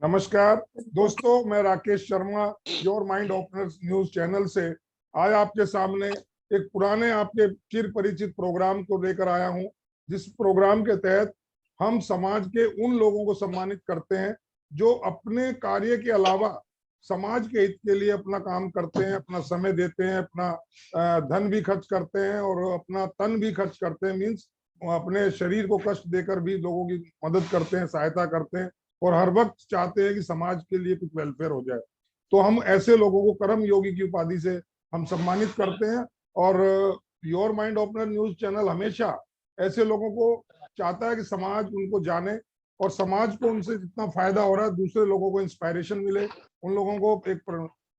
नमस्कार दोस्तों, मैं Rakesh Sharma your mind openers news channel से आज आपके सामने एक पुराने आपके चिर परिचित प्रोग्राम को लेकर आया हूं, जिस प्रोग्राम के तहत हम समाज के उन लोगों को सम्मानित करते हैं जो अपने कार्य के अलावा समाज के हित के लिए अपना काम करते हैं, अपना समय देते हैं, अपना धन भी खर्च करते हैं और अपना तन भी खर्च करते हैं। मीन्स अपने शरीर को कष्ट देकर भी लोगों की मदद करते हैं, सहायता करते हैं और हर वक्त चाहते हैं कि समाज के लिए कुछ वेलफेयर हो जाए। तो हम ऐसे लोगों को कर्म योगी की उपाधि से हम सम्मानित करते हैं और your mind opener news channel हमेशा ऐसे लोगों को चाहता है कि समाज उनको जाने और समाज को उनसे जितना फायदा हो रहा है दूसरे लोगों को इंस्पायरेशन मिले। उन लोगों को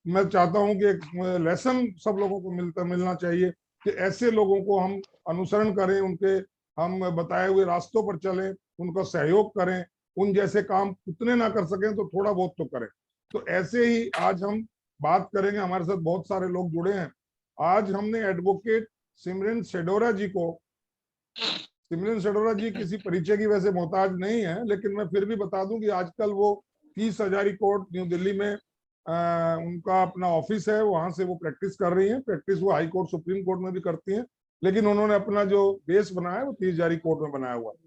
मैं चाहता हूं कि एक लेसन सब लोगों को मिलना चाहिए कि ऐसे लोगों को हम अनुसरण करें, उनके हम बताए हुए रास्तों पर चलें, उनका सहयोग करें। उन जैसे काम उतने ना कर सकें तो थोड़ा बहुत तो करें। तो ऐसे ही आज हम बात करेंगे। हमारे साथ बहुत सारे लोग जुड़े हैं। आज हमने एडवोकेट सिमरन शेडोरा जी को, सिमरन शेडोरा जी किसी परिचय की वैसे मोहताज नहीं है, लेकिन मैं फिर भी बता दूं कि आजकल वो 30 हजारी कोर्ट न्यू दिल्ली में उनका अपना ऑफिस है, वहां से वो प्रैक्टिस कर रही हैं। प्रैक्टिस वो हाई कोर्ट सुप्रीम कोर्ट में भी करती हैं, लेकिन उन्होंने अपना जो बेस बनाया है वो 30 हजारी कोर्ट में बनाया हुआ है।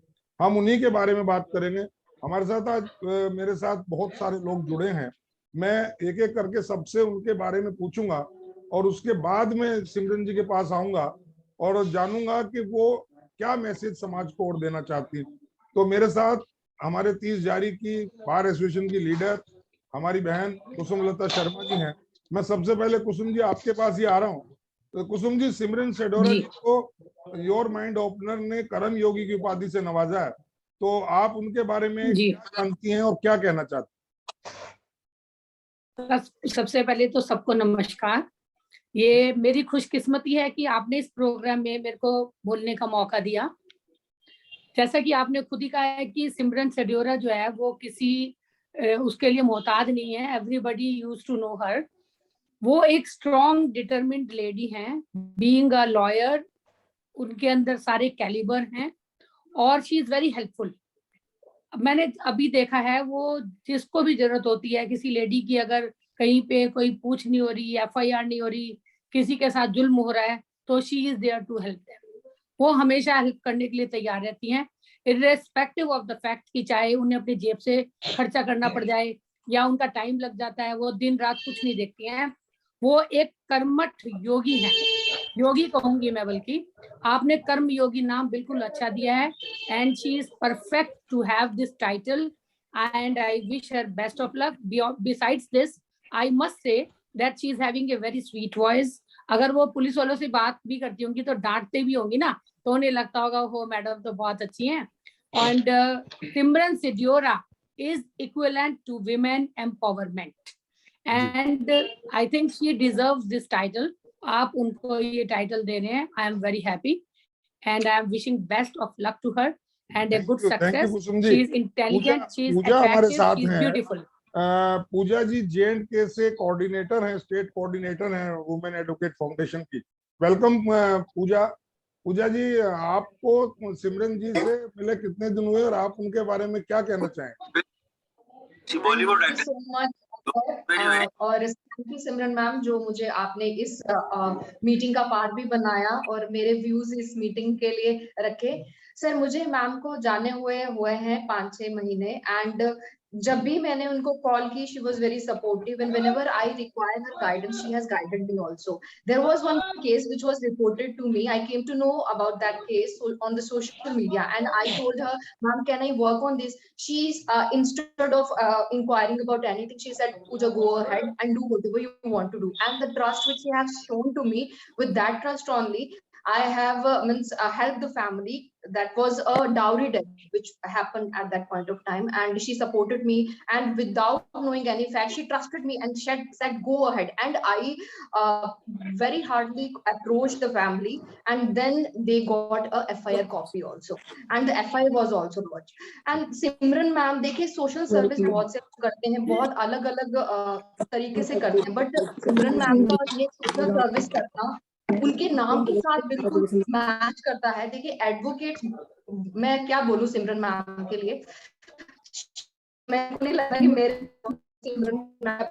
हम उन्हीं के बारे में बात करेंगे। हमारे साथ आज मेरे साथ बहुत सारे लोग जुड़े हैं। मैं एक एक करके सबसे उनके बारे में पूछूंगा और उसके बाद में सिमरन जी के पास आऊंगा और जानूंगा कि वो क्या मैसेज समाज को और देना चाहती है। तो मेरे साथ हमारे 30 जारी की बार एसोसिएशन की लीडर हमारी बहन कुसुमलता शर्मा जी हैं। मैं सबसे पहले कुसुम जी आपके पास ही आ रहा हूँ। तो कुसुम जी, सिमरन शेडोरा जी को योर माइंड ओपनर ने कर्म योगी की उपाधि से नवाजा है, तो आप उनके बारे में क्या जानती हैं और क्या कहना चाहती हैं? सबसे पहले तो सबको नमस्कार। ये मेरी खुशकिस्मती है कि आपने इस प्रोग्राम में मेरे को बोलने का मौका दिया। जैसा कि आपने खुद ही कहा है कि सिमरन शेडोरा जो है वो किसी उसके लिए मोहताज नहीं है। एवरीबडी यूज्ड टू नो हर। वो एक स्ट्रॉन्ग डिटरमिन्ड लेडी हैं। बीइंग अ लॉयर, उनके अंदर सारे कैलिबर हैं और शी इज वेरी हेल्पफुल। मैंने अभी देखा है वो जिसको भी जरूरत होती है, किसी लेडी की अगर कहीं पे कोई पूछ नहीं हो रही, FIR नहीं हो रही, किसी के साथ जुल्म हो रहा है, तो she is there to help them. वो हमेशा हेल्प करने के लिए तैयार रहती हैं, इर्रेस्पेक्टिव ऑफ द फैक्ट कि चाहे उन्हें अपनी जेब से खर्चा करना पड़ जाए या उनका टाइम लग जाता है। वो दिन रात कुछ नहीं देखती हैं। वो एक कर्मठ योगी है, योगी कहूंगी मैं बल्कि। आपने कर्म योगी नाम बिल्कुल अच्छा दिया है and she is perfect to have this title and I wish her best of luck. Besides this, I must say that she is having a very sweet voice. अगर वो पुलिस वालों से बात भी करती होंगी तो डांटते भी होंगी ना, तो उन्हें लगता होगा वो मैडम तो बहुत अच्छी हैं। And Simran शेडोरा is equivalent to women empowerment and I think she deserves this title. आप उनको ये टाइटल दे रहे हैं। I am very happy and I am wishing best of luck to her and a good success. She is intelligent, she is attractive, she is beautiful. Puja ji J&K से coordinator हैं, state coordinator हैं women advocate foundation की। Welcome पूजा। पूजा जी, आपको सिमरन जी से मिले कितने दिन हुए और आप उनके बारे में क्या कहना चाहेंगे? बॉलीवुड और थैंक यू सिमरन मैम, जो मुझे आपने इस मीटिंग का पार्ट भी बनाया और मेरे व्यूज इस मीटिंग के लिए रखे। सर, मुझे मैम को जाने हुए हैं 5-6 महीने एंड जब भी मैंने उनको कॉल की, she was very supportive and whenever I require her guidance, she has guided me also. There was one case which was reported to me. I came to know about that case on the social media and I told her, ma'am, can I work on this? She's instead of inquiring about anything, she said, Pooja, go ahead and do whatever you want to do. And the trust which she has shown to me, with that trust only, I have helped the family. That was a dowry debt which happened at that point of time, and she supported me and without knowing any facts, she trusted me and said go ahead. And I very hardly approached the family, and then they got a FIR copy also, and the FIR was also lodged. And Simran ma'am, देखिए social service बहुत से करते हैं, बहुत अलग अलग तरीके से करते हैं, बट सिमरन मैम का ये सोशल सर्विस करना उनके नाम के साथ बिल्कुल मैच करता है। देखिए एडवोकेट, मैं क्या बोलूं सिमरन मैम के लिए, मेरे को नहीं लगा कि मेरे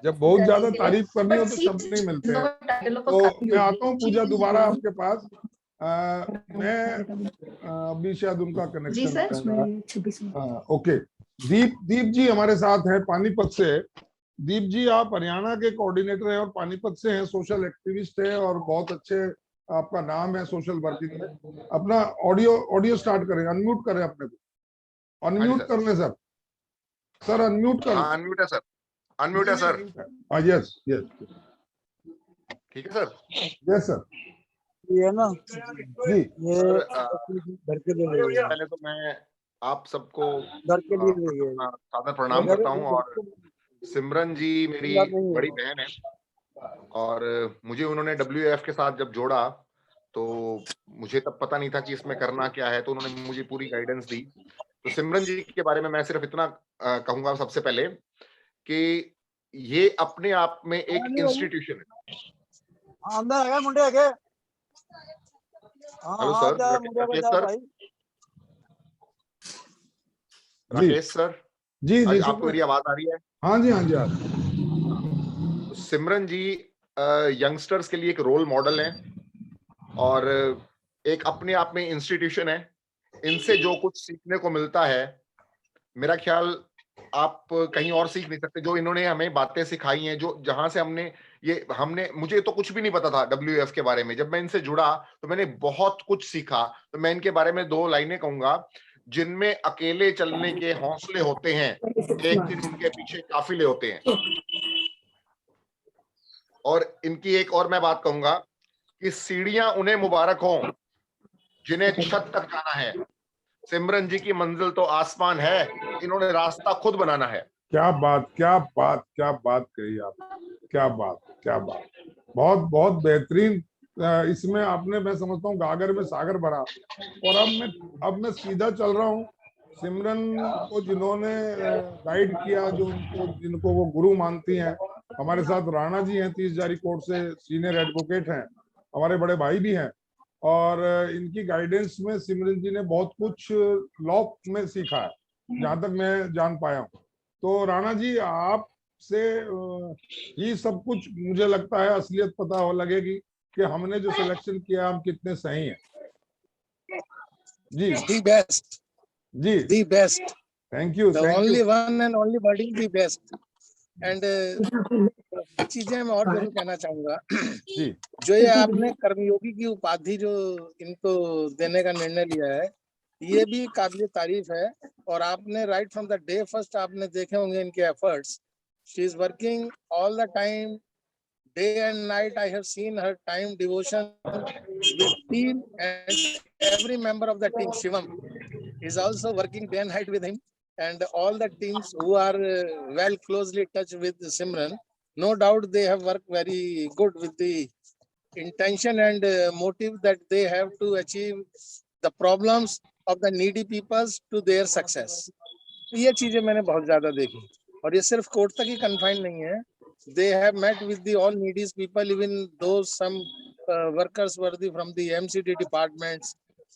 जब बहुत ज्यादा तारीफ करनी हो तो शब्द नहीं मिलते हैं। तो मैं आता हूँ पूजा दोबारा आपके पास। मैं अभी शायद उनका जी सर। कनेक्शन। ओके, दीप जी हमारे साथ हैं पानीपत से। दीप जी, आप हरियाणा के कोऑर्डिनेटर हैं और पानीपत से हैं, सोशल एक्टिविस्ट हैं और बहुत अच्छे आपका नाम है सोशल वर्किंग में। अपना ऑडियो स्टार्ट करें, अनम्यूट करें अपने को, अनम्यूट कर लें सर। सर अनम्यूट कर। हाँ, अनम्यूट है सर, अनम्यूट है सर। हाँ, यस यस, ठीक है सर। Yes sir. ये है ना जी ये सर, घर के लिए पहले तो मैं आप सबको घर के लिए सादर प्रणाम करता हूँ। और सिमरन जी मेरी बड़ी बहन है और मुझे उन्होंने WF के साथ जब जोड़ा तो मुझे तब पता नहीं था कि इसमें करना क्या है, तो उन्होंने मुझे पूरी गाइडेंस दी। तो सिमरन जी के बारे में मैं सिर्फ इतना कहूंगा सबसे पहले कि ये अपने आप में एक इंस्टीट्यूशन है। अंदर है मुंडे के। Hello sir, Rakesh sir, Rakesh sir, जी जी, आपको मेरी आवाज आ रही है? हाँ जी, हाँ जी, हाँ। सिमरन जी यंगस्टर्स के लिए एक रोल मॉडल है और एक अपने आप में इंस्टीट्यूशन है। इनसे जो कुछ सीखने को मिलता है, मेरा ख्याल आप कहीं और सीख नहीं सकते। जो इन्होंने हमें बातें सिखाई हैं, जो जहां से हमने मुझे तो कुछ भी नहीं पता था WF के बारे में। जब मैं इनसे जुड़ा तो मैंने बहुत कुछ सीखा। तो मैं इनके बारे में 2 लाइनें कहूंगा। जिनमें अकेले चलने के हौसले होते हैं, एक दिन उनके पीछे काफिले होते हैं। और इनकी एक और मैं बात कहूंगा कि सीढ़ियां उन्हें मुबारक हों जिन्हें छत तक जाना है। सिमरन जी की मंजिल तो आसमान है, इन्होंने रास्ता खुद बनाना है। क्या बात, क्या बात, क्या बात कही आप, क्या बात, क्या बात, बहुत बहुत बेहतरीन। इसमें आपने, मैं समझता हूँ, गागर में सागर भरा। और अब मैं सीधा चल रहा हूँ सिमरन को, जिन्होंने गाइड किया, जिनको वो गुरु मानती हैं। हमारे साथ राणा जी हैं 30 जारी कोर्ट से, सीनियर एडवोकेट हैं, हमारे बड़े भाई भी हैं। और इनकी गाइडेंस में सिमरन जी ने बहुत कुछ लॉ में सीखा है, जहां तक मैं जान पाया हूँ। तो राणा जी, आपसे ये सब कुछ मुझे लगता है असलियत पता हो लगेगी कि हमने जो सिलेक्शन किया हम कितने सही हैं। जी, दी बेस्ट, जी, the best, thank you, the only one and only buddy, the best. And चीजें मैं और जरूर कहना चाहूंगा। जी, जो ये आपने कर्मयोगी की उपाधि जो इनको देने का निर्णय लिया है, ये भी काबिल तारीफ है। और आपने right from the day first आपने देखे होंगे इनके efforts. She is working all the time, day and night. I have seen her time devotion with team, and every member of the team, Shivam, is also working day and night with him, and all the teams who are well closely touched with Simran, no doubt they have worked very good with the intention and motive that they have to achieve the problems of the needy peoples to their success. ये चीजें मैंने बहुत ज्यादा देखी। और ये सिर्फ court तक ही कन्फाइंड नहीं है। They have met with the all needy people, even those some workers were from the MCD departments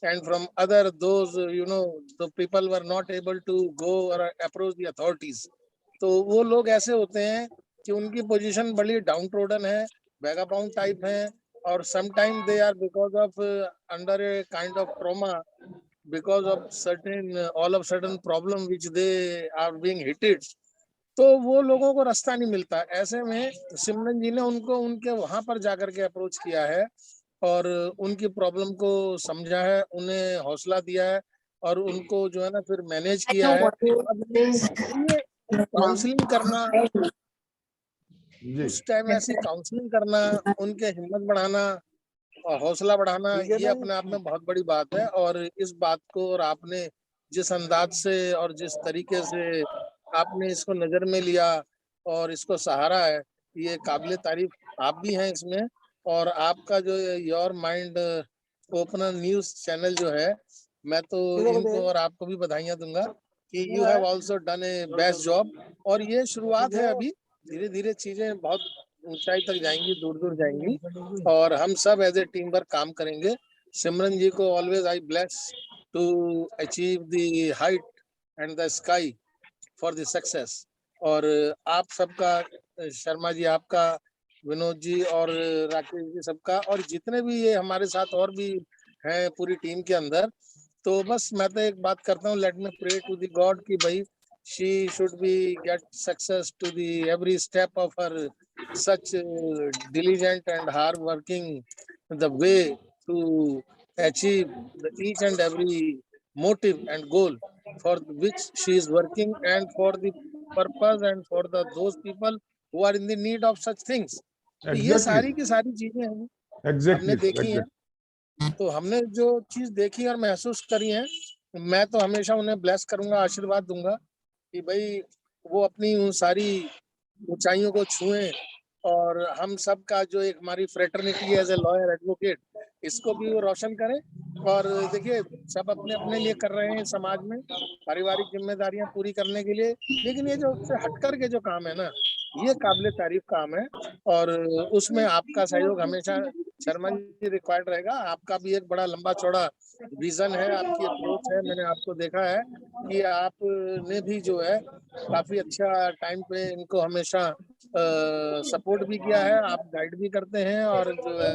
and from other those the people were not able to go or approach the authorities. तो वो लोग ऐसे होते हैं कि उनकी position बड़ी down trodden है, वैगाबाउंड टाइप है, और sometime they are because of under a kind of trauma, because of certain all of sudden problem which they are being hit, तो वो लोगों को रास्ता नहीं मिलता। ऐसे में सिमरन जी ने उनको उनके वहां पर जाकर के अप्रोच किया है और उनकी प्रॉब्लम को समझा है, उन्हें हौसला दिया है और उनको जो है ना फिर मैनेज किया है। काउंसलिंग करना, उस टाइम ऐसी काउंसलिंग करना, उनके हिम्मत बढ़ाना और हौसला बढ़ाना, ये अपने आप में बहुत बड़ी बात है। और इस बात को और आपने जिस अंदाज से और जिस तरीके से आपने इसको नजर में लिया और इसको सहारा है, ये काबिल तारीफ आप भी हैं इसमें। और आपका जो your mind opener news channel जो है, मैं तो इनको और आपको भी बधाइयां दूंगा कि you have also done A best job. और ये शुरुआत है, अभी धीरे धीरे चीजें बहुत ऊंचाई तक जाएंगी, दूर दूर जाएंगी और हम सब एज ए टीम वर्क काम करेंगे। सिमरन जी को always I bless to achieve the height and the sky for the success. और आप सबका, शर्मा जी आपका, विनोद जी और राकेश जी सबका, और जितने भी ये हमारे साथ और भी हैं पूरी टीम के अंदर, तो बस मैं तो एक बात करता हूँ, let me pray to the God कि भाई she should be get success to the every step of her such diligent and hard working the way to achieve each and every motive and goal for which she is working, and for the purpose and for the those people who are in the need of such things. तो ये सारी की सारी चीजें हमने देखी हैं। तो हमने जो चीज देखी और महसूस करी है, मैं तो हमेशा उन्हें ब्लेस करूंगा, आशीर्वाद दूंगा कि भाई वो अपनी उन सारी ऊंचाइयों को छुएं, और हम सब का जो एक हमारी फ्रेटर्निटी है एज ए लॉयर एडवोकेट, इसको भी वो रोशन करें। और देखिए, सब अपने अपने लिए कर रहे हैं समाज में पारिवारिक जिम्मेदारियां पूरी करने के लिए, लेकिन ये जो उससे हटकर के जो काम है ना, ये काबिले तारीफ काम है, और उसमें आपका सहयोग हमेशा शर्मा जी रिक्वायर्ड रहेगा। आपका भी एक बड़ा लंबा चौड़ा विजन है, आपकी अप्रोच है, मैंने आपको देखा है कि आपने भी जो है काफी अच्छा टाइम पे इनको हमेशा सपोर्ट भी किया है, आप गाइड भी करते हैं, और जो है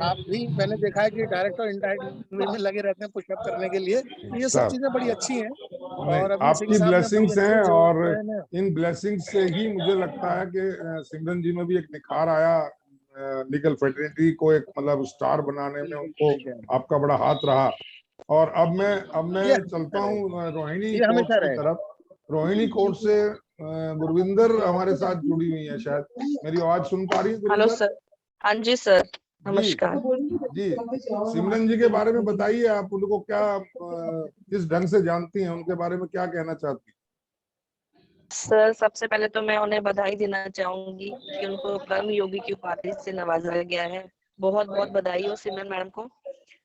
आप भी, मैंने देखा है कि डायरेक्ट और इनडायरेक्ट वे में लगे रहते हैं पुशअप करने के लिए। ये सब चीजें बड़ी अच्छी हैं। और अभी सिंह आपकी साहब ने बड़ी ब्लेसिंग्स अच्छी हैं, जो और है ना, इन ब्लेसिंग्स से ही मुझे लगता है कि सिमरन जी में भी एक निखार आया, लीगल फ्रेटर्निटी को एक मतलब स्टार बनाने में उनको आपका बड़ा हाथ रहा। और अब मैं चलता हूँ रोहिणी ये कोर्ट हमेशा की रहेगा। तरफ। रोहिणी कोर्ट से गुरविंदर हमारे साथ जुड़ी हुई है, शायद मेरी आवाज सुन पा रही है हेलो गुरविंदर? सर। हाँ जी सर, नमस्कार जी, सिमरन जी के बारे में बताइए, आप उनको क्या किस ढंग से जानती हैं, उनके बारे में क्या कहना चाहती हैं? सर। सबसे पहले तो मैं उन्हें बधाई देना चाहूंगी कि उनको कर्म योगी की उपाधि से नवाजा गया है। बहुत बहुत बधाई हो सिमरन मैडम को।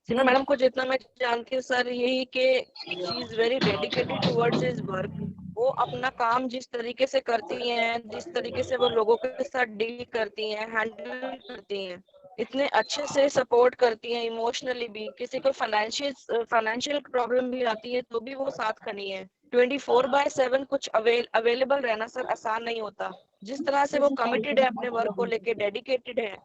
सिमरन मैडम को जितना मैं जानती हूँ सर, यही कि she is very dedicated towards his work. वो अपना काम जिस तरीके से करती हैं, जिस तरीके से वो लोगों के साथ डील करती हैं, हैंडल करती हैं, इतने अच्छे से सपोर्ट करती हैं, इमोशनली भी। किसी को फाइनेंशियल प्रॉब्लम भी आती है तो भी वो साथ खड़ी है। 24/7 कुछ अवेलेबल रहना सर आसान नहीं होता। जिस तरह से वो कमिटेड है अपने वर्क को लेके, डेडिकेटेड है,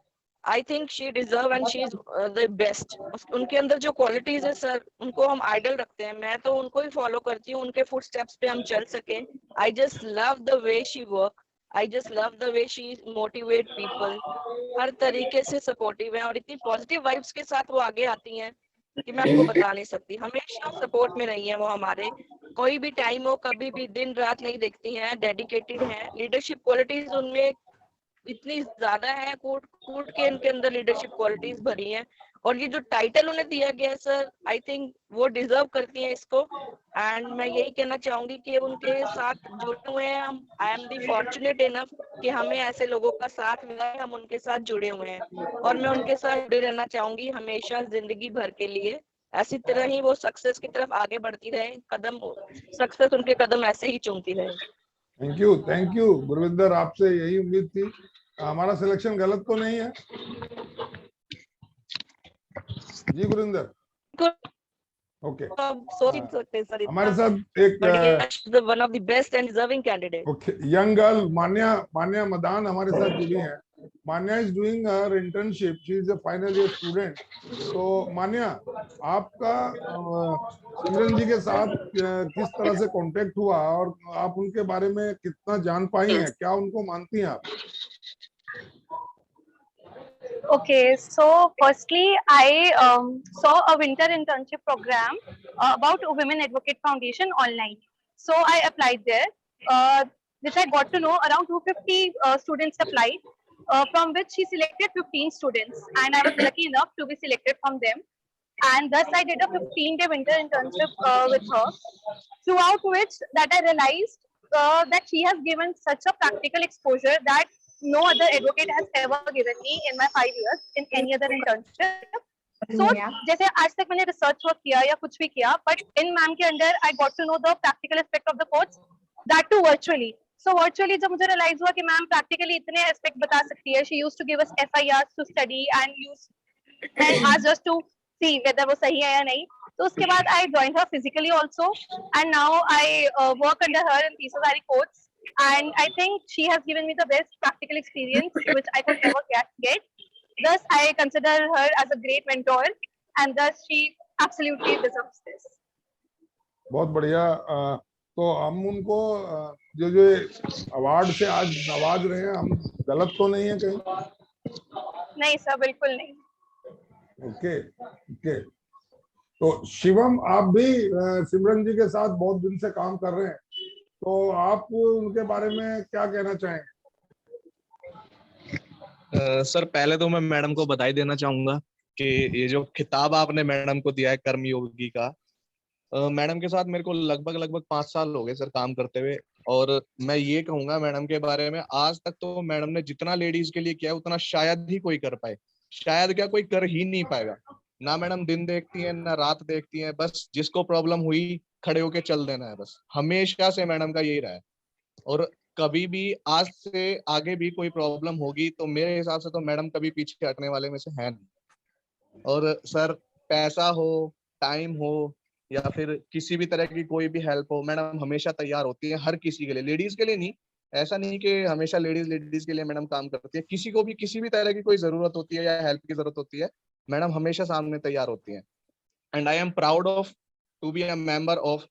I think she deserve and she is the best. उनके अंदर जो क्वालिटीज है सर, उनको हम आइडल रखते हैं। मैं तो उनको ही फॉलो करती हूँ, उनके फुट स्टेप्स पे हम चल सके। I just love the way she work, I just love the way she motivate people. हर तरीके से सपोर्टिव है और इतनी पॉजिटिव वाइब्स के साथ वो आगे आती हैं कि मैं आपको बता नहीं सकती। हमेशा सपोर्ट में रही है वो हमारे, कोई भी टाइम हो, कभी भी दिन रात नहीं देखती हैं, डेडिकेटेड हैं। लीडरशिप क्वालिटीज उनमें इतनी ज्यादा है, कूट कूट के इनके अंदर लीडरशिप क्वालिटीज भरी हैं। और ये जो टाइटल उन्हें दिया गया है सर, आई थिंक वो डिजर्व करती हैं इसको। एंड मैं यही कहना चाहूंगी कि उनके साथ जुड़े हुए हैं हम। I am the fortunate enough कि हमें ऐसे लोगों का साथ मिला है, हम उनके साथ जुड़े हुए हैं और मैं उनके साथ जुड़े रहना चाहूंगी हमेशा, जिंदगी भर के लिए। ऐसी तरह ही वो सक्सेस की तरफ आगे बढ़ती रहे, कदम सक्सेस उनके कदम ऐसे ही चूमती रहे। थैंक यू गुरविंदर, आपसे यही उम्मीद थी। हमारा सिलेक्शन गलत तो नहीं है जी गुरविंदर? ओके, सोच नहीं सकते सर, हमारे साथ एक one of the best and deserving candidate. Okay, young girl Manya Madan हमारे साथ जुड़ी हैं। Manya is doing her internship, she is a final year student. तो मान्या, आपका सिमरन जी के साथ किस तरह से कांटेक्ट हुआ और आप उनके बारे में कितना जान पाई हैं, क्या उनको मानती हैं आप? Okay, so firstly, I saw a winter internship program about Women Advocate Foundation online. So I applied there, which I got to know around 250 students applied, from which she selected 15 students, and I was lucky enough to be selected from them. And thus I did a 15-day winter internship with her, throughout which that I realized that she has given such a practical exposure that no other advocate has ever given me in my 5 years in any other internship. So जैसे आज तक मैंने research work किया या कुछ भी किया, but in ma'am के अंदर I got to know the practical aspect of the course, that too virtually. So virtually जब मुझे realize हुआ कि मैम practically इतने aspect बता सकती है, she used to give us FIRs to study and ask us to see whether वो सही है या नहीं। तो उसके बाद I joined her physically also, and now I work under her in Tisasari courts, and I think she has given me the best practical experience which I could ever get. Thus, I consider her as a great mentor, and thus she absolutely deserves this. बहुत बढ़िया। तो हम उनको जो जो award से आज नवाज रहे हैं, हम गलत तो नहीं है कहीं? नहीं सर, बिल्कुल नहीं। Okay okay. तो शिवम, आप भी सिमरन जी के साथ बहुत दिन से काम कर रहे हैं, तो आप उनके बारे में क्या कहना चाहेंगे? सर पहले तो मैं मैडम को बधाई देना चाहूंगा कि ये जो खिताब आपने मैडम को दिया है कर्मयोगी का, मैडम के साथ मेरे को लगभग 5 साल हो गए सर काम करते हुए। और मैं ये कहूंगा मैडम के बारे में, आज तक तो मैडम ने जितना लेडीज के लिए किया उतना शायद ही कोई कर पाए, शायद क्या कोई कर ही नहीं पाएगा। ना मैडम दिन देखती है ना रात देखती है, बस जिसको प्रॉब्लम हुई खड़े होके चल देना है, बस हमेशा से मैडम का यही रहा है। और कभी भी आज से आगे भी कोई प्रॉब्लम होगी तो मेरे हिसाब से तो मैडम कभी पीछे हटने वाले में से है नहीं। और सर पैसा हो, टाइम हो या फिर किसी भी तरह की कोई भी हेल्प हो, मैडम हमेशा तैयार होती है हर किसी के लिए, लेडीज के लिए नहीं, ऐसा नहीं कि हमेशा लेडीज के लिए मैडम काम करती है, किसी को भी किसी भी तरह की कोई जरूरत होती है या हेल्प की जरूरत होती है, मैडम हमेशा सामने तैयार होती है। And I am proud of to be a member of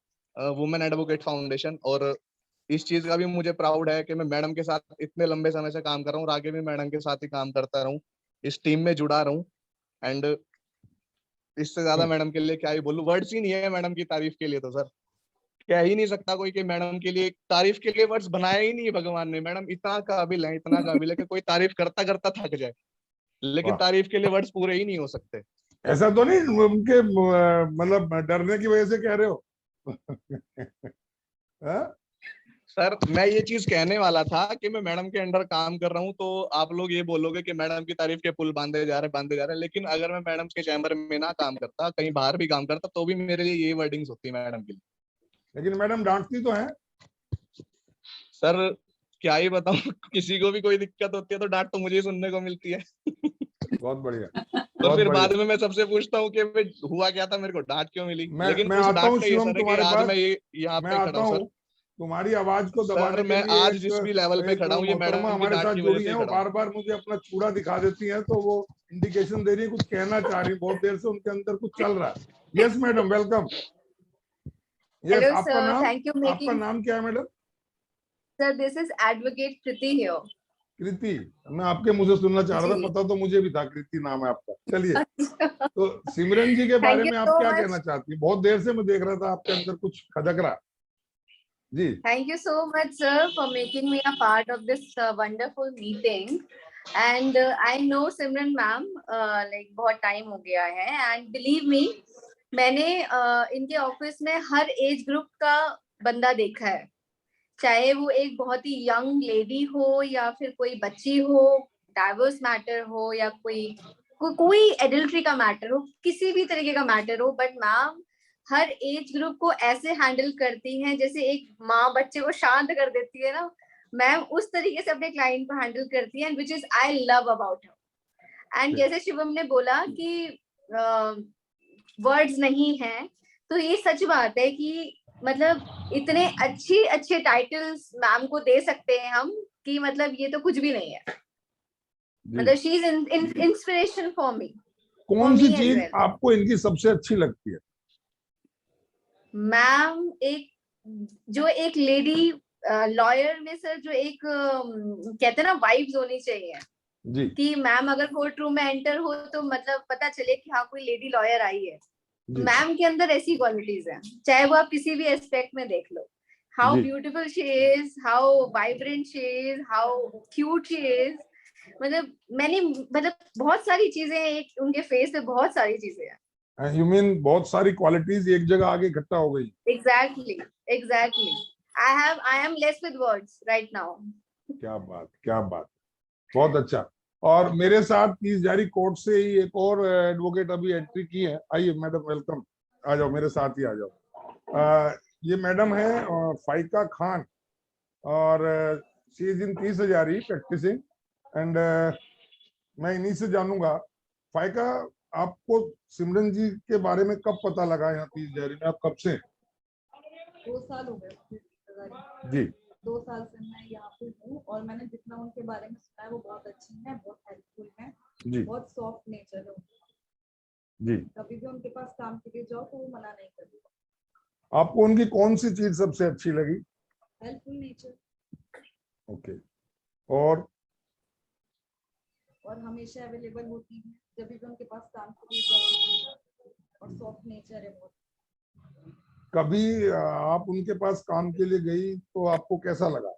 women advocate foundation. और इस चीज का भी मुझे प्राउड है कि मैं मैडम के साथ इतने लंबे समय से काम कर रहा हूँ और आगे भी मैडम के साथ ही काम करता रहूं, इस टीम में जुड़ा रहूं। एंड इससे ज्यादा मैडम के लिए क्या ही बोलूं, वर्ड्स ही नहीं है मैडम की तारीफ के लिए, तो सर कह ही नहीं सकता कोई कि मैडम के लिए तारीफ के लिए वर्ड्स बनाया ही नहीं है भगवान ने। मैडम इतना काबिल है कि कोई तारीफ करता करता थक जाए, लेकिन तारीफ के लिए वर्ड्स पूरे ही नहीं हो सकते। ऐसा तो नहीं उनके मतलब डरने की वजह से कह रहे हो? सर मैं ये चीज कहने वाला था कि मैं मैडम के अंडर काम कर रहा हूँ तो आप लोग ये बोलोगे कि मैडम की तारीफ के पुल बांधे जा रहे हैं, लेकिन अगर मैं मैडम के चैम्बर में ना काम करता, कहीं बाहर भी काम करता, तो भी मेरे लिए ये वर्डिंग्स होती मैडम के लिए। लेकिन मैडम डांटती तो है सर, क्या ही बताऊं, किसी को भी कोई दिक्कत होती है तो डांट तो मुझे ही सुनने को मिलती है। बहुत बढ़िया। तो फिर बाद में मैं सबसे पूछता हूँ कि हुआ क्या था, मेरे को डांट क्यों मिली। लेकिन मैं उस आता हूँ डांट का ये शिवम सर है कि तुम्हारे आज पास, मैं यहाँ पे खड़ा हूँ सर। तुम्हारी आवाज को दबाने सर के मैं लिए आज जिस भी लेवल पे खड़ा हूँ ये मैडम की हमारे डांट साथ की जुड़ी वजह से है, ही वो खड़ा बार हूँ। बार मुझे अपना चूड़ा दिखा देती हैं, तो वो इंडिकेशन दे रही है कुछ कहना चाह रही है, बहुत देर से उनके अंदर कुछ चल रहा है। Yes madam, welcome. यस, आपका नाम क्या है madam? Sir this is advocate Kriti here. Kriti, मैं आपके मुंह से सुनना चाह रहा था, पता तो मुझे भी था कृति नाम है आपका। चलिए, तो सिमरन जी के बारे में आप क्या कहना चाहती हैं? बहुत देर से मैं देख रहा था आपके अंदर कुछ खदक रहा जी। Thank you so much, sir, for making me a part of this wonderful meeting. And I know Simran ma'am like बहुत टाइम हो गया है, and believe me, मैंने इनके ऑफिस में हर एज ग्रुप का बंदा देखा है, चाहे वो एक बहुत ही यंग लेडी हो या फिर कोई बच्ची हो, डाइवर्स मैटर हो या कोई एडल्ट्री का मैटर हो, किसी भी तरीके का मैटर हो, but ma'am her age group को ऐसे हैंडल करती हैं जैसे एक माँ बच्चे को शांत कर देती है ना, मैम उस तरीके से अपने क्लाइंट को हैंडल करती है, which is I love about her. And जैसे शिवम ने बोला कि वर्ड्स नहीं है, तो ये सच बात है कि मतलब इतने अच्छे टाइटल्स मैम को दे सकते हैं हम कि मतलब ये तो कुछ भी नहीं है, मतलब she is inspiration for me. कौन सी चीज आपको इनकी सबसे अच्छी लगती है? मैम एक लेडी लॉयर में सर जो एक कहते हैं ना वाइब्स होनी चाहिए जी, कि मैम अगर कोर्ट रूम में एंटर हो तो मतलब पता चले कि हाँ कोई लेडी लॉयर आई है। मैम के अंदर ऐसी क्वालिटीज हैं, चाहे वो आप किसी भी एस्पेक्ट में देख लो, how beautiful she is, how vibrant she is, how cute she is, मतलब बहुत सारी चीजें एक उनके फेस पे बहुत सारी चीजें हैं। You mean बहुत सारी क्वालिटीज एक जगह आगे इकट्ठा हो गई? Exactly. I am less with words right now. क्या बात, बहुत अच्छा। और मेरे साथ 30 जारी कोर्ट से ही एक और एडवोकेट अभी एंट्री की है। आइए मैडम, वेलकम, आ जाओ मेरे साथ ही आ जाओ। ये मैडम है फाइका खान और शी इज इन 30 जारी प्रैक्टिसिंग, एंड मैं इन्हीं से जानूंगा। फाइका, आपको सिमरन जी के बारे में कब पता लगा यहाँ तीज जहरी में? आप कब से? 2 साल हो गए जी। 2 साल से मैं यहाँ पे हूँ और मैंने जितना उनके बारे में सुना है वो बहुत अच्छी है, बहुत हेल्पफुल है जी बहुत सॉफ्ट नेचर है जी। कभी भी उनके पास काम के लिए जाओ तो वो मना नहीं करेंगे। आपको उनकी कौन सी चीज सबसे अच्छी लगी? Helpful nature okay. और हमेशा अवेलेबल होती है जब भी उनके पास काम के लिए जाओ और सॉफ्ट नेचर है बहुत। कभी आप उनके पास काम के लिए गई तो आपको कैसा लगा?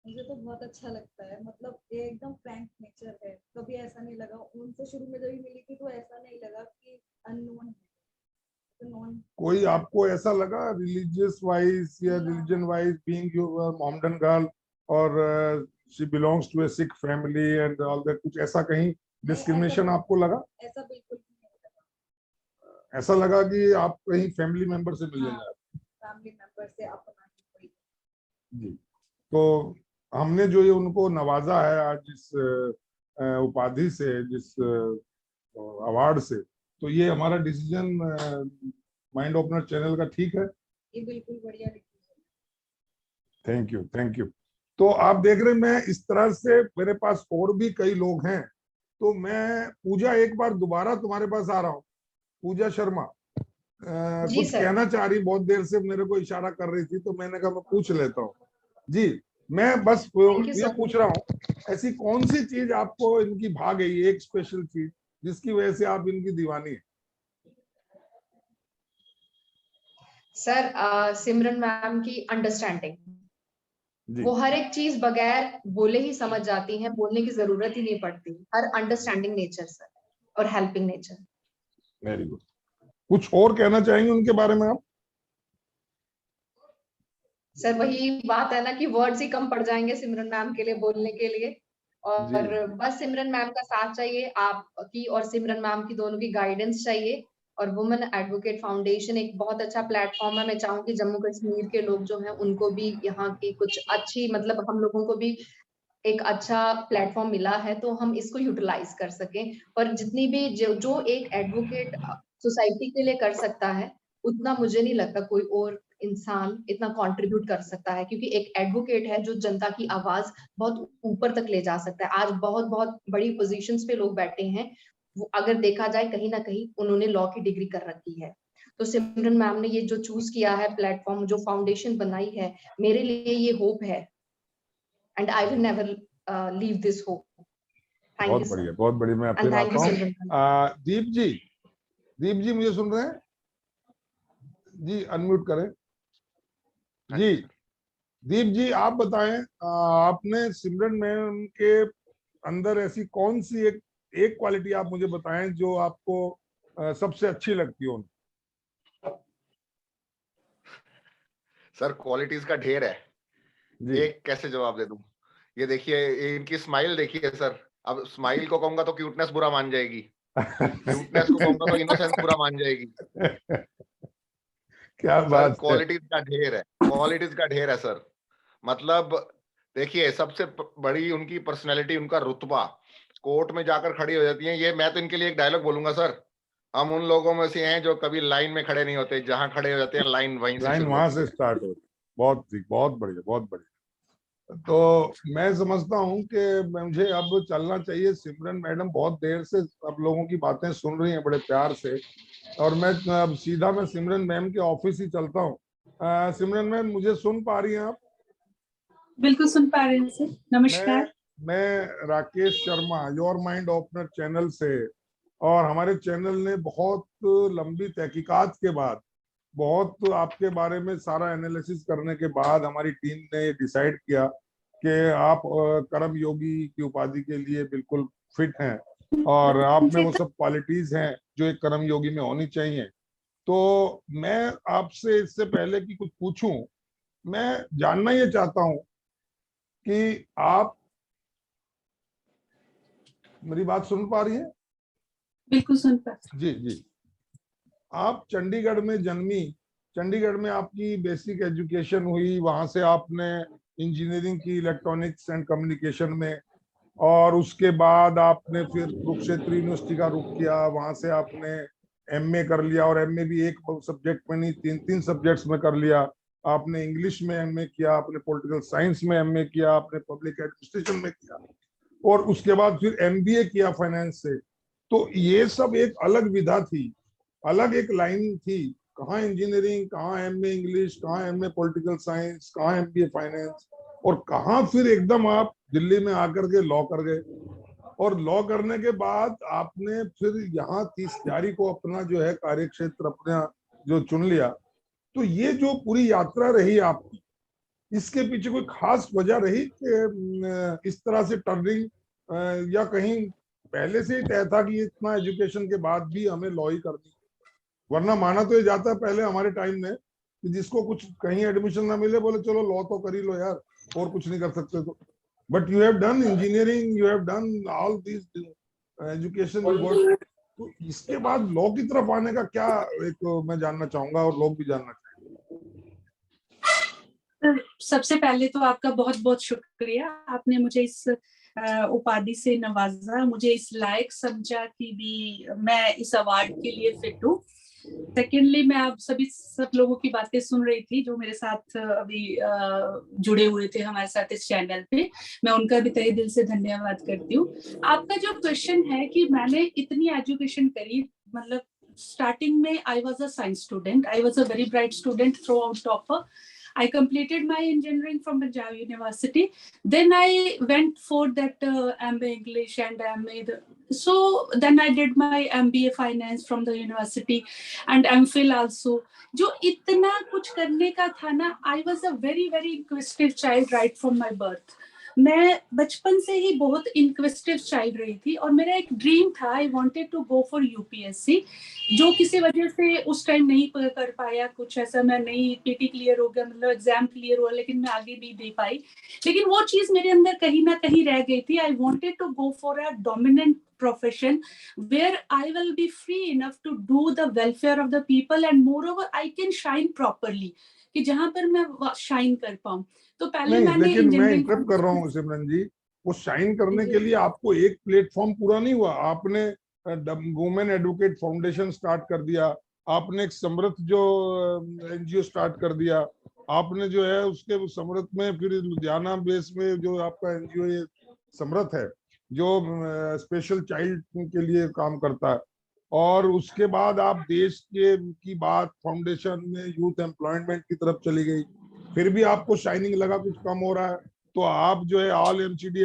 मुझे तो बहुत अच्छा लगता है, मतलब ये एकदम फ्रैंक नेचर है, कभी ऐसा नहीं लगा उनसे शुरू में जब मिली थी तो ऐसा नहीं लगा कि अननोन है। कोई आपको ऐसा लगा रिलीजियस वाइज या religion wise, being you Mohammedan girl और she belongs to a Sikh family and all that, कुछ ऐसा कहीं डिस्क्रिमिनेशन आपको लगा? ऐसा बिल्कुल नहीं लगा। ऐसा लगा कि आप कहीं फैमिली मेंबर से मिलने जा रहे? फैमिली मेंबर से अपना कोई। जी। तो हमने जो ये उनको नवाजा है आज इस उपाधि से, जिस अवार्ड से, तो ये हमारा डिसीजन माइंड ओपनर चैनल का ठीक है? ये बिल्कुल बढ़िया decision. Thank you, thank you. तो आप देख रहे हैं, मैं इस तरह से, मेरे पास और भी कई लोग हैं, तो मैं पूजा एक बार दोबारा तुम्हारे पास आ रहा हूँ। पूजा शर्मा कुछ कहना चाह रही, बहुत देर से मेरे को इशारा कर रही थी, तो मैंने कहा मैं पूछ लेता हूँ। जी, मैं बस ये पूछ रहा हूँ, ऐसी कौन सी चीज आपको इनकी भा गई, एक स्पेशल चीज जिसकी वजह से आप इनकी दीवानी है? सर सिमरन मैम की अंडरस्टैंडिंग, वो हर एक चीज बगैर बोले ही समझ जाती हैं, बोलने की जरूरत ही नहीं पड़ती। हर अंडरस्टैंडिंग नेचर सर और हेल्पिंग नेचर। Very good. कुछ और कहना चाहेंगे उनके बारे में आप? सर वही बात है ना कि वर्ड्स ही कम पड़ जाएंगे सिमरन मैम के लिए बोलने के लिए, और बस सिमरन मैम का साथ चाहिए, आपकी और सिमरन मैम की दोनों की गाइडेंस चाहिए। और वुमेन एडवोकेट फाउंडेशन एक बहुत अच्छा प्लेटफॉर्म है। मैं चाहूंगी जम्मू कश्मीर के लोग जो हैं उनको भी यहाँ की कुछ अच्छी, मतलब हम लोगों को भी एक अच्छा प्लेटफॉर्म मिला है, तो हम इसको यूटिलाइज कर सकें। और जितनी भी जो एक एडवोकेट सोसाइटी के लिए कर सकता है, उतना मुझे नहीं लगता कोई और इंसान इतना कंट्रीब्यूट कर सकता है, क्योंकि एक एडवोकेट है जो जनता की आवाज बहुत ऊपर तक ले जा सकता है। आज बहुत बहुत बड़ी पोजीशंस पे लोग बैठे हैं, वो अगर देखा जाए कहीं ना कहीं उन्होंने लॉ की डिग्री कर रखी है। तो सिमरन मैम ने ये जो चूज किया है प्लेटफॉर्म, जो फाउंडेशन बनाई है, मेरे लिए ये होप है, and I will never leave this hope. Thank you sir. बहुत बढ़िया। मैं फिर आता हूँ। दीप जी मुझे सुन रहे हैं? जी अनम्यूट करें। जी दीप जी, आप बताएं, आपने सिमरन मैम के अंदर ऐसी कौन सी एक क्वालिटी आप मुझे बताएं जो आपको सबसे अच्छी लगती हो? सर क्वालिटीज का ढेर है, एक कैसे जवाब दे दूं? ये देखिए, इनकी स्माइल देखिए सर। अब स्माइल को कहूंगा तो क्यूटनेस बुरा मान जाएगी, क्यूटनेस को कहूंगा तो इनोसेंस बुरा मान जाएगी। क्या बात है। क्वालिटीज का ढेर है, क्वालिटीज का ढेर है सर। मतलब देखिए, सबसे बड़ी उनकी पर्सनैलिटी, उनका रुतबा, कोर्ट में जाकर खड़ी हो जाती है। ये मैं तो इनके लिए एक डायलॉग बोलूंगा सर, हम उन लोगों में से हैं जो कभी लाइन में खड़े नहीं होते, जहां खड़े हो जाते हैं लाइन वहां से स्टार्ट होती। बहुत बढ़िया, बहुत बढ़िया। तो मैं समझता हूं कि मुझे अब चलना चाहिए। सिमरन मैडम बहुत देर से अब लोगों की बातें सुन रही हैं बड़े प्यार से, और मैं अब सीधा मैं सिमरन मैम के ऑफिस ही चलता हूं। सिमरन मैम, मुझे सुन पा रही हैं आप? बिल्कुल सुन पा रहे हैं सर। नमस्कार। मैं Rakesh Sharma, your mind opener channel से, और हमारे चैनल ने बहुत लंबी तहकीकात के बाद, बहुत आपके बारे में सारा एनालिसिस करने के बाद हमारी टीम ने डिसाइड किया कि आप कर्म योगी की उपाधि के लिए बिल्कुल फिट हैं, और आप में वो सब क्वालिटीज हैं जो एक कर्म योगी में होनी चाहिए। तो मैं आपसे इससे पहले कि कुछ पूछूं, मैं जानना ये चाहता हूं कि आप मेरी बात सुन पा रही हैं? बिल्कुल सुन पा। जी जी। आप चंडीगढ़ में जन्मी, चंडीगढ़ में आपकी बेसिक एजुकेशन हुई, वहां से आपने इंजीनियरिंग की इलेक्ट्रॉनिक्स एंड कम्युनिकेशन में, और उसके बाद आपने फिर कुरुक्षेत्र यूनिवर्सिटी का रुख किया, वहां से आपने एमए कर लिया, और एमए भी एक सब्जेक्ट में नहीं, तीन सब्जेक्ट्स में कर लिया। आपने इंग्लिश में एमए किया, आपने पॉलिटिकल साइंस में एमए किया, आपने पब्लिक एडमिनिस्ट्रेशन में किया, और उसके बाद फिर एमबीए किया फाइनेंस से। तो ये सब एक अलग विधा थी, अलग एक लाइन थी। कहाँ इंजीनियरिंग, कहाँ एमए इंग्लिश, कहाँ एमए पॉलिटिकल साइंस, कहाँ एमबीए फाइनेंस, और कहाँ फिर एकदम आप दिल्ली में आकर के लॉ कर गए। और लॉ करने के बाद आपने फिर यहाँ 30 जारी को अपना जो है कार्य क्षेत्र अपना जो चुन लिया। तो ये जो पूरी यात्रा रही आपकी, इसके पीछे कोई खास वजह रही कि इस तरह से टर्निंग, या कहीं पहले से ही तय था कि इतना एजुकेशन के बाद भी हमें लॉ ही करनी? वरना माना तो ये जाता है पहले हमारे टाइम में कि जिसको कुछ कहीं एडमिशन ना मिले, बोले चलो लॉ तो कर ही लो यार, और कुछ नहीं कर सकते तो। But you have done engineering, you have done all this education, तो इसके बाद लॉ की तरफ आने का क्या एक मैं जानना चाहूंगा, और लोग भी जानना चाहेंगे। सबसे पहले तो आपका बहुत बहुत शुक्रिया, आपने मुझे इस उपाधि से नवाजा, मुझे इस लायक समझा कि भी मैं इस अवार्ड के लिए फिट हूँ। सेकेंडली, मैं आप सब लोगों की बातें सुन रही थी जो मेरे साथ अभी जुड़े हुए थे हमारे साथ इस चैनल पे, मैं उनका भी तहे दिल से धन्यवाद करती हूँ। आपका जो क्वेश्चन है कि मैंने इतनी एजुकेशन करी, मतलब स्टार्टिंग में I was a science student, I was a very bright student, through out topper. I completed my engineering from Punjab University. Then I went for that MBA English and MA. So then I did my MBA Finance from the university and MPhil also. जो इतना कुछ करने का था ना, I was a very very inquisitive child right from my birth. मैं बचपन से ही बहुत इनक्विजिटिव चाइल्ड रही थी, और मेरा एक ड्रीम था, I wanted to go for UPSC, जो किसी वजह से उस टाइम नहीं कर पाया। कुछ ऐसा मैं नहीं, पीटी क्लियर हो गया, मतलब एग्जाम क्लियर हुआ, लेकिन मैं आगे नहीं दे पाई। लेकिन वो चीज मेरे अंदर कहीं ना कहीं रह गई थी। I wanted to go for a dominant profession where I will be free enough to do the welfare of the people, and moreover I can shine properly, कि जहां पर मैं शाइन कर पाऊं। तो पहले नहीं, मैंने लेकिन मैं इंटरप्ट कर रहा हूँ सिमरन जी, वो शाइन करने के लिए आपको एक प्लेटफॉर्म पूरा नहीं हुआ। आपने वुमेन एडवोकेट फाउंडेशन स्टार्ट कर दिया, आपने एक समृद्ध जो एनजीओ स्टार्ट कर दिया, आपने जो है उसके समृद्ध में फिर लुधियाना बेस में जो आपका एनजीओ ये समृद्ध है, जो स्पेशल चाइल्ड के लिए काम करता है, और उसके बाद आप देश के की बात फाउंडेशन में यूथ एम्प्लॉयमेंट की तरफ चली गई। फिर भी आपको शाइनिंग लगा कुछ कम हो रहा है, तो आप जो है all MCD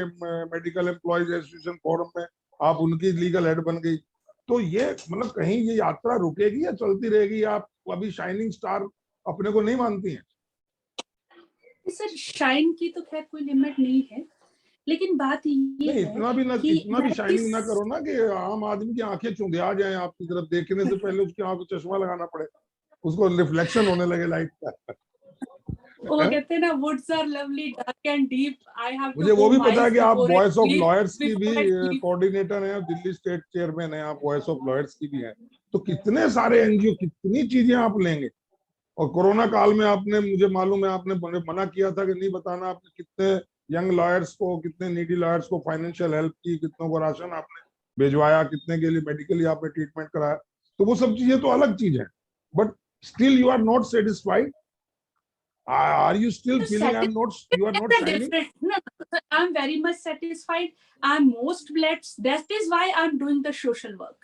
medical employees association forum में आप उनकी लीगल हेड बन गई। तो ये मतलब कहीं ये यात्रा रुकेगी या चलती रहेगी? आप अभी शाइनिंग स्टार अपने को नहीं मानती हैं? सर, शाइन की तो खैर कोई लिमिट नहीं है, लेकिन बात ये नहीं, है इतना भी शाइनिंग ना करो ना कि आम आदमी की आंखें चुंधिया जाए आपकी तरफ देखने से पहले उसकी आंखों चश्मा लगाना पड़े, उसको रिफ्लेक्शन होने लगे लाइट का। वो कहते हैं ना, woods are lovely, dark and deep. I have to मुझे वो go भी पता है miles कि आप before I voice of sleep, lawyers की भी before I sleep. कोऑर्डिनेटर हैं, दिल्ली स्टेट चेयरमैन हैं आप, वॉइस ऑफ लॉयर्स की भी हैं। तो कितने सारे एनजीओ, कितनी चीजें आप लेंगे। और कोरोना काल में आपने, मुझे मालूम है आपने मना किया था कि नहीं बताना, आपने कितने यंग लॉयर्स को, कितने नीडी लॉयर्स को फाइनेंशियल हेल्प की, कितनों को राशन आपने भिजवाया, कितने के लिए मेडिकली आपने ट्रीटमेंट कराया। तो वो सब चीजें तो अलग चीज है, but still you are not satisfied. Are you still feeling you are not shining? No, I'm very much satisfied. I'm most blessed. That is why I'm doing the social work.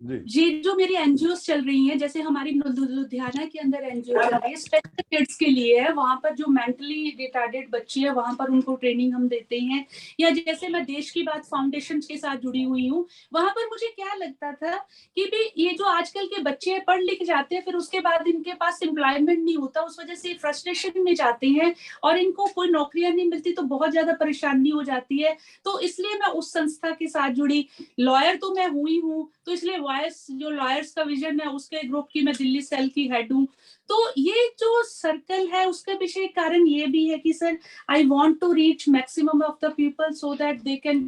ये जो मेरी एनजीओ चल रही हैं, जैसे हमारी लुधियाना के अंदर एनजीओ चल रही है स्पेशल किड्स के लिए है, वहां पर जो मेंटली रिटार्डेड बच्चे हैं वहां पर उनको ट्रेनिंग हम देते हैं। या जैसे मैं देश की बात फाउंडेशन के साथ जुड़ी हुई हूँ, वहां पर मुझे क्या लगता था कि भी ये जो आजकल के बच्चे पढ़ लिख जाते हैं, फिर उसके बाद इनके पास एम्प्लॉयमेंट नहीं होता, उस वजह से फ्रस्ट्रेशन में जाते हैं और इनको कोई नौकरियां नहीं मिलती, तो बहुत ज्यादा परेशानी हो जाती है। तो इसलिए मैं उस संस्था के साथ जुड़ी। लॉयर तो मैं हुई हूँ, तो इसलिए जो लॉयर्स का विजन है उसके ग्रुप की मैं दिल्ली सेल की हेड हूँ। तो ये जो सर्कल है उसके पीछे कारण ये भी है कि sir, I want to reach maximum of the people so that they can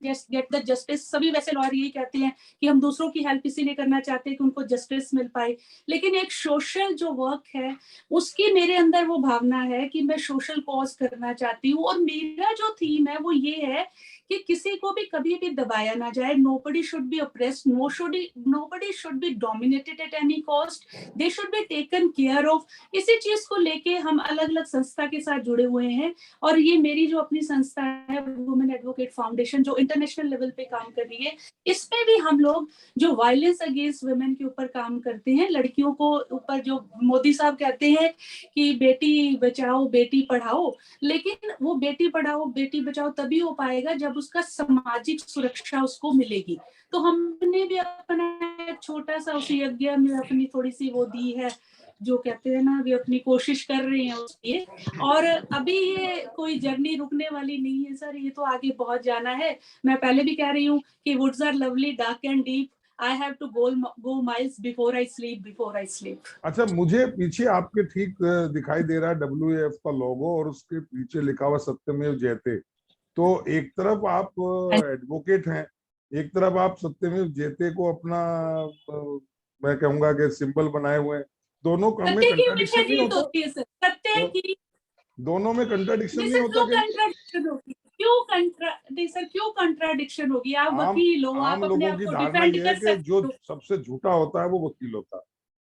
get the justice. सभी वैसे लॉयर यही कहते हैं कि हम दूसरों की हेल्प इसीलिए करना चाहते हैं कि उनको जस्टिस मिल पाए, लेकिन एक सोशल जो वर्क है उसकी मेरे अंदर वो भावना है कि मैं सोशल कॉज करना चाहती हूँ। और मेरा जो थीम है वो ये है कि किसी को भी कभी भी दबाया ना जाए। nobody should be oppressed, nobody should be dominated at any cost, they should be taken care of। इसी चीज को लेके हम अलग अलग संस्था के साथ जुड़े हुए हैं, और ये मेरी जो अपनी संस्था है वुमेन एडवोकेट फाउंडेशन जो इंटरनेशनल लेवल पे काम कर रही है, इसमें भी हम लोग जो वायलेंस अगेंस्ट वुमेन के ऊपर काम करते हैं, लड़कियों को ऊपर जो मोदी साहब कहते हैं कि बेटी बचाओ बेटी पढ़ाओ, लेकिन वो बेटी पढ़ाओ बेटी बचाओ तभी हो पाएगा जब उसका सामाजिक सुरक्षा उसको मिलेगी। तो हमने भी अपना एक छोटा सा उस यज्ञ में अपनी थोड़ी सी वो दी है, जो कहते हैं ना, अभी अपनी कोशिश कर रहे हैं उसकी। और अभी ये कोई जर्नी रुकने वाली नहीं है सर, ये तो आगे बहुत जाना है। मैं पहले भी कह रही हूँ कि woods are lovely dark and deep, I have to go miles before I sleep। अच्छा, मुझे पीछे आपके ठीक दिखाई दे रहा है WAF का लोगो और उसके पीछे लिखा हुआ सत्यमेव जयते। तो एक तरफ आप एडवोकेट हैं, एक तरफ आप सत्यमेव जयते को अपना मैं कहूंगा कि सिंबल बनाए हुए हैं। दोनों में कंट्राडिक्शन नहीं होता? सत्य की दोनों में कंट्राडिक्शन नहीं होता क्या? क्यों कंट्राडिक्शन होगी? आप वकील हो, आम आप अपने लोगों आप की को धारणा डिफेंड ये कर है कि सकते जो हो। सबसे झूठा होता है वो वकील होता है,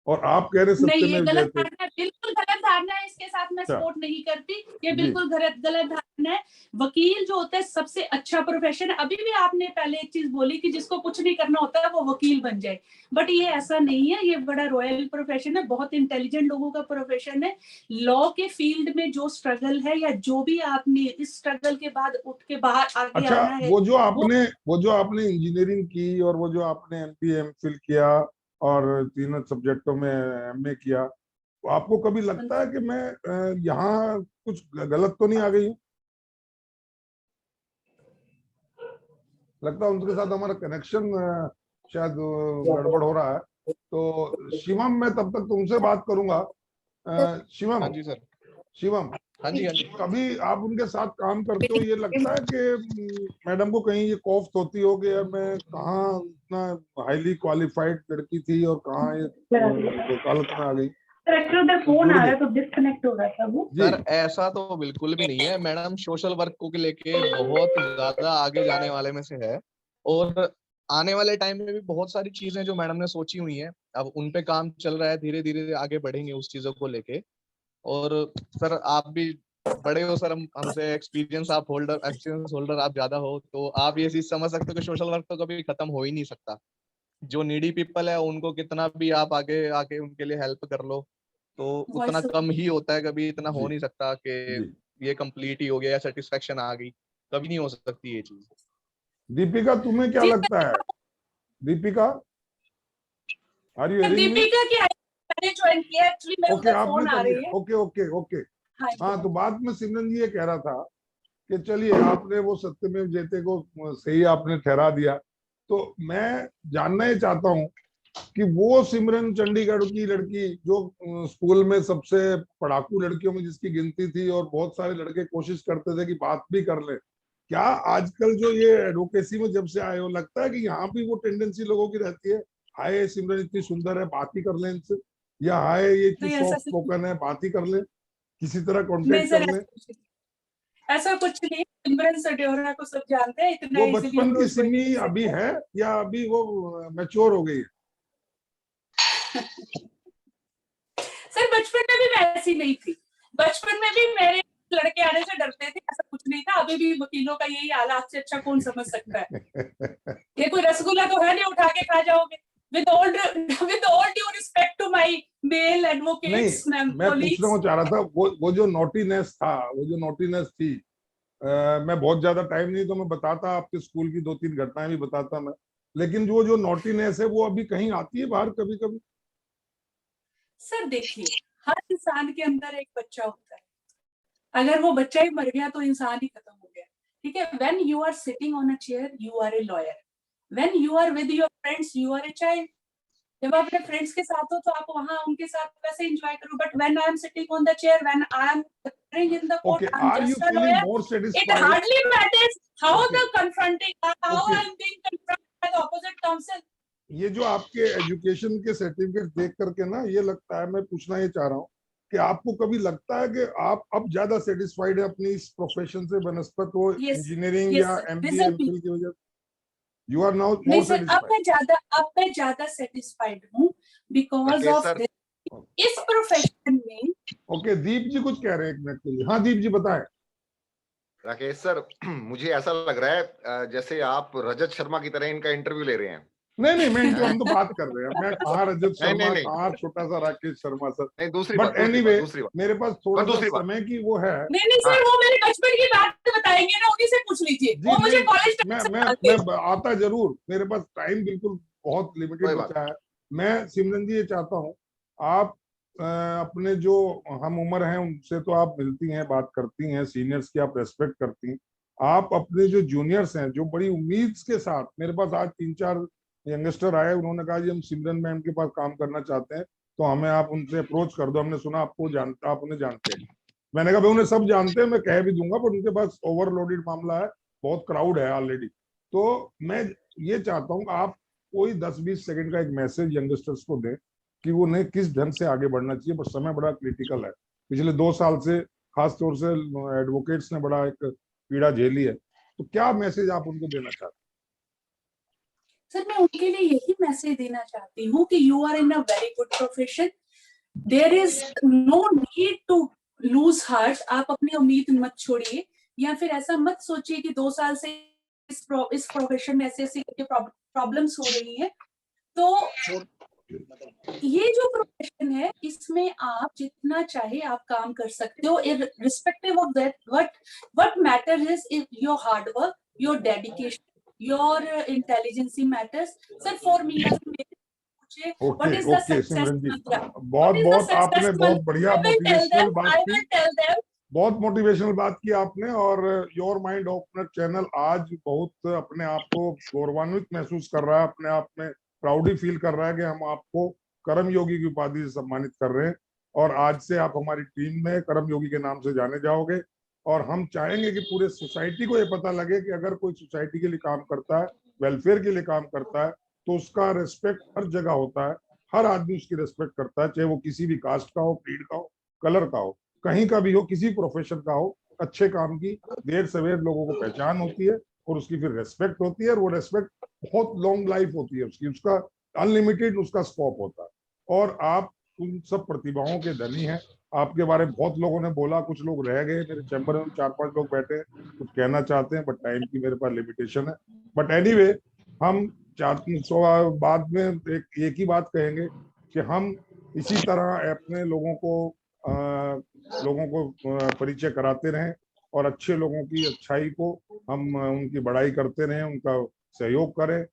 और आप कह रहे नहीं, ये सत्यमेव गलत जयते। धारणा है, बिल्कुल गलत धारणा है, इसके साथ मैं सपोर्ट नहीं करती। ये बिल्कुल गलत धारणा है। वकील जो होता है सबसे अच्छा प्रोफेशन है। अभी भी आपने पहले एक चीज बोली कि जिसको कुछ नहीं करना होता है वो वकील बन जाए, बट ये ऐसा नहीं है। ये बड़ा रॉयल प्रोफेशन है, बहुत इंटेलिजेंट लोगों का प्रोफेशन है। लॉ के फील्ड में जो स्ट्रगल है या जो भी आपने इस स्ट्रगल के बाद उठ के बाहर आगे अच्छा, आना है, वो जो आपने इंजीनियरिंग की और वो जो आपने MPA MPhil किया और 3 सब्जेक्टों में MA किया, तो आपको कभी लगता है कि मैं यहाँ कुछ गलत तो नहीं आ गई हूँ? लगता है उनके साथ हमारा कनेक्शन शायद गड़बड़ हो रहा है। तो शिवम, मैं तब तक तुमसे बात करूंगा। शिवम। हाँ जी सर। शिवम, हाँ जी, हाँ जी। कभी आप उनके साथ काम करते हो, ये लगता है कि मैडम को कहीं ये कोफ्त होती हो कि यार मैं कहाँ इतना हाईली क्वालिफाइड लड़की थी और कहाँ ये वकालत में आ गई? फोन आ रहा है तो डिस्कनेक्ट हो रहा था वो। सर ऐसा तो बिल्कुल भी नहीं है, मैडम सोशल वर्क को लेके बहुत ज्यादा आगे जाने वाले में से है, और आने वाले टाइम में भी बहुत सारी चीजें जो मैडम ने सोची हुई हैं, अब उन पे काम चल रहा है, धीरे धीरे आगे बढ़ेंगे उस चीजों को लेके। और सर आप भी बड़े हो सर, हमसे एक्सपीरियंस होल्डर आप ज्यादा हो, तो आप ये चीज समझ सकते हो कि सोशल वर्क तो कभी खत्म हो ही नहीं सकता। जो नीडी पीपल है उनको कितना भी आप आगे आके उनके लिए हेल्प कर लो तो उतना कम ही होता है, कभी इतना हो नहीं सकता कि ये कंप्लीट ही हो गया या सेटिस्फेक्शन आ गई, कभी नहीं हो सकती ये चीज। दीपिका, तुम्हें क्या लगता है? Deepika, are you hearing me? Deepika की मैंने ज्वाइन किया, एक्चुअली मेरे ओके, को फोन आ रही है। ओके। हाँ, तो बात में सिमरन जी ये कह रहा था कि चलिए आपने वो सत्यमेव जयते को सही आपने ठहरा दिया, तो मैं जानना ही चाहता हूँ कि वो सिमरन चंडीगढ़ की लड़की जो स्कूल में सबसे पढ़ाकू लड़कियों में जिसकी गिनती थी और बहुत सारे लड़के कोशिश करते थे कि बात भी कर ले, क्या आजकल जो ये एडवोकेसी में जब से आए हो लगता है कि यहाँ भी वो टेंडेंसी लोगों की रहती है, हाय सिमरन इतनी सुंदर है बात ही कर ले इनसे, या हाय ये इतनी सॉफ्ट स्पोकन है बात ही कर ले, किसी तरह कॉन्टेक्ट कर ले? ऐसा कुछ नहीं, सिमरन सड्योरा को सब जानते हैं, इतना वो बचपन की सिमी अभी है या अभी वो मैच्योर हो गई है? सर बचपन में भी वैसी नहीं थी, बचपन में भी मेरे लड़के आने से डरते थे, ऐसा कुछ नहीं था। अभी भी वकीलों का यही हाल, आपसे अच्छा कौन समझ सकता है। ये कोई रसगुल्ला तो है नहीं उठा के खा जाओगे। With all due respect to my male advocates, नहीं, मैं पूछना चाह रहा था वो जो नॉटीनेस था, वो जो नॉटीनेस थी, मैं बहुत ज्यादा टाइम नहीं तो मैं बताता, आपके स्कूल की 2-3 घटनाएं भी बताता मैं, लेकिन जो नॉटीनेस है वो अभी कहीं आती है बाहर कभी कभी? सर देखिए, हर इंसान के अंदर एक बच्चा होता है, अगर वो बच्चा ही मर गया तो इंसान ही खत्म हो गया, ठीक है। When you are sitting on a chair, you are a lawyer. When you are with your friends, you are a child. जब आप अपने फ्रेंड्स के साथ हो तो आप वहां उनके साथ वैसे एंजॉय करो, but when I am sitting on the chair, when I am appearing in the court. Okay, I'm are you just a feeling lawyer. more It satisfied? hardly matters how Okay. the confronting, how Okay. I'm being confronted by the opposite counsel. ये जो आपके education के certificate देख करके ना ये लगता है, मैं पूछना ये चाह रहा हूँ कि आपको कभी लगता है कि आप अब ज्यादा सेटिस्फाइड है अपनी इस प्रोफेशन से बनस्पत वो Yes, इंजीनियरिंग yes, या sir. एमबीए Result एमफिल की वजह से? यू आर नाउ नहीं मोर सर, अब सेटिस्फाइड? मैं ज्यादा सेटिस्फाइड हूँ बिकॉज राकेश ऑफ सर, इस प्रोफेशन में। ओके, दीप जी कुछ कह रहे हैं, एक मिनट के लिए। हाँ दीप जी बताएं। राकेश सर, मुझे ऐसा लग रहा है जैसे आप रजत शर्मा की तरह इनका इंटरव्यू ले रहे हैं। नहीं नहीं, मैं हम तो बात कर रहे हैं, मैं कहाँ रजत नहीं, शर्मा, नहीं, नहीं। कहाँ छोटा सा राकेश शर्मा सर। नहीं, दूसरी बट बात, दूसरी एनीवे बात, दूसरी बात। मेरे पास थोड़ा सा दूसरी बात। समय की वो है। नहीं सर, वो मेरे बचपन की बात बताएंगे ना, उन्हीं से पूछ लीजिए। जी, वो मुझे नहीं, कॉलेज मैं आता जरूर, मेरे पास टाइम बिल्कुल बहुत लिमिटेड कोई बात बचा है। मैं सिमरन जी ये चाहता हूँ, आप अपने जो हम उम्र हैं उनसे तो आप मिलती हैं, बात करती हैं, सीनियर्स की आप रेस्पेक्ट करती हैं। आप अपने जो जूनियर्स हैं, जो बड़ी उम्मीद के साथ, मेरे पास आज 3-4 यंगस्टर आए, उन्होंने कहा जी हम सिमरन मैम के पास काम करना चाहते हैं, तो हमें आप उनसे अप्रोच कर दो, हमने सुना आपको जानता, आप उन्हें जानते हैं। मैंने कहा भाई उन्हें सब जानते हैं, मैं कह भी दूंगा, पर उनके पास ओवरलोडेड मामला है, बहुत क्राउड है ऑलरेडी। तो मैं ये चाहता हूँ आप कोई 10-20 सेकंड का एक मैसेज यंगस्टर्स को दें कि वो उन्हें किस ढंग से आगे बढ़ना चाहिए। पर समय बड़ा क्रिटिकल है, पिछले 2 साल से खास तौर से एडवोकेट्स ने बड़ा एक पीड़ा झेली है, तो क्या मैसेज आप उनको देना चाहते हैं? सर, मैं उनके लिए यही मैसेज देना चाहती हूँ कि you are in a very good profession, there is no need to lose heart. आप अपनी उम्मीद मत छोड़िए, या फिर ऐसा मत सोचिए कि 2 साल से इस प्रोफेशन में ऐसे ऐसे प्रॉब्लम्स हो रही हैं। तो ये जो प्रोफेशन है, इसमें आप जितना चाहे आप काम कर सकते हो, irrespective of that, what matters is your hard work, your dedication, your intelligence matters. Sir, for me, what is the success Simran ji, mantra? बहुत आपने बहुत बढ़िया मोटिवेशनल बात I की, will tell them. बहुत मोटिवेशनल बात की आपने। और योर माइंड ओपनर चैनल आज बहुत अपने आप को गौरवान्वित महसूस कर रहा है, अपने आप में प्राउडी फील कर रहा है कि हम आपको कर्म योगी की उपाधि से सम्मानित कर रहे हैं। और आज से आप हमारी टीम में कर्म योगी के नाम से जाने जाओगे। और हम चाहेंगे कि पूरे सोसाइटी को ये पता लगे कि अगर कोई सोसाइटी के लिए काम करता है, वेलफेयर के लिए काम करता है, तो उसका रेस्पेक्ट हर जगह होता है, हर आदमी उसकी रेस्पेक्ट करता है, चाहे वो किसी भी कास्ट का हो, क्रीड का हो, कलर का हो, कहीं का भी हो, किसी प्रोफेशन का हो। अच्छे काम की देर सवेर लोगों को पहचान होती है और उसकी फिर रेस्पेक्ट होती है, और वो रेस्पेक्ट बहुत लॉन्ग लाइफ होती है उसकी, उसका अनलिमिटेड उसका स्कोप होता है। और आप उन सब प्रतिभाओं के धनी हैं। आपके बारे में बहुत लोगों ने बोला, कुछ लोग रह गए मेरे चैम्बर में, 4-5 लोग बैठे हैं, कुछ कहना चाहते हैं, बट टाइम की मेरे पास लिमिटेशन है। बट एनीवे, हम बाद में एक ही बात कहेंगे कि हम इसी तरह अपने लोगों को परिचय कराते रहें, और अच्छे लोगों की अच्छाई को हम उनकी बड़ाई करते रहें, उनका सहयोग करें,